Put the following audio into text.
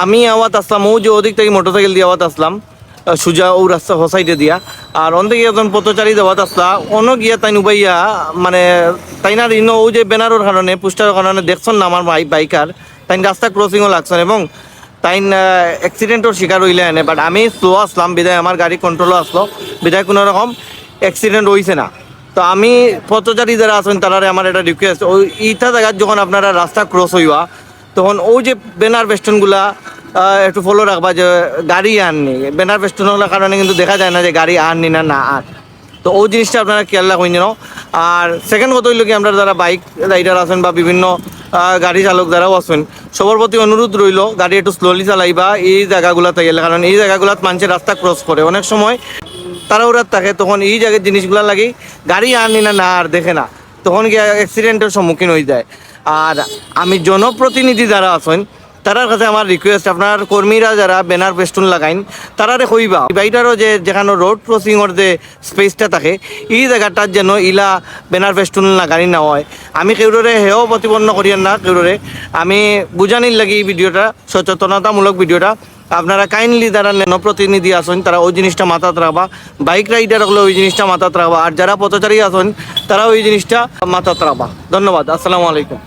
আমি আওয়াত আসলাম ও যে ওদিক থেকে মোটরসাইকেল দিয়ে আওয়াত আসলাম সুজা ও রাস্তা হোসাইটে দিয়া আর অন্ধে গিয়ে একজন পথচারী দেওয়াত আসলা অন্য গিয়া তাই নুবাইয়া মানে তাই না ইনো ও যে ব্যানারের কারণে পোস্টারের কারণে দেখছেন না আমার বাইকার তাই রাস্তা ক্রসিংও লাগছেন এবং তাই অ্যাক্সিডেন্টের শিকার হইলে এনে বাট আমি স্লো আসলাম বিদায় আমার গাড়ি কন্ট্রোলও আসলো বিদায় কোনো রকম অ্যাক্সিডেন্ট হয়েছে না। তো আমি পথচারী যারা আছেন তারা আমার একটা রিকোয়েস্ট ওই ইটা জায়গায় যখন আপনারা রাস্তা ক্রস হইবা তখন ওই যে ব্যানার বেস্টনগুলা একটু ফলো রাখবা যে গাড়ি আননি ব্যানার বেস্টন হওয়ার কারণে কিন্তু দেখা যায় না যে গাড়ি আননি না না আর তো ওই জিনিসটা আপনারা খেয়াল রাখবেন যেন। আর সেকেন্ড কথা হইল কি আমরা যারা বাইক রাইডার আছেন বা বিভিন্ন গাড়ি চালক যারাও আছেন সবার প্রতি অনুরোধ রইল গাড়ি একটু স্লোলি চালাইবা এই জায়গাগুলোতে গেলে, কারণ এই জায়গাগুলোত মানুষের রাস্তা ক্রস করে অনেক সময় তাড়াহুড়ার থাকে তখন এই জায়গার জিনিসগুলো লাগি গাড়ি আননি না না আর দেখে না তখন গিয়ে অ্যাক্সিডেন্টের সম্মুখীন হয়ে যায়। আর আমি জনপ্রতিনিধি যারা আছেন তারার কাছে আমার রিকোয়েস্ট আপনার কর্মীরা যারা ব্যানার পেস্টুন লাগাইন তারারে কইবা বাইটারও যে যেখানে রোড ক্রসিংয়ের যে স্পেসটা থাকে এই জায়গাটার যেন ইলা ব্যানার পেস্টুন লাগানি না হয়। আমি কেউরে হেও প্রতিপন্ন করিয়েন না কেউরে, আমি বুঝানির লাগি এই ভিডিওটা সচেতনতামূলক ভিডিওটা আপনারা কাইন্ডলি যারা জনপ্রতিনিধি আছেন তারা ওই জিনিসটা মাথাত রাখবা, বাইক রাইডার হলে ওই জিনিসটা মাথাত রাখবা, আর যারা পথচারী আছেন তারা ওই জিনিসটা মাথাত রাখবা। ধন্যবাদ, আসসালামু আলাইকুম।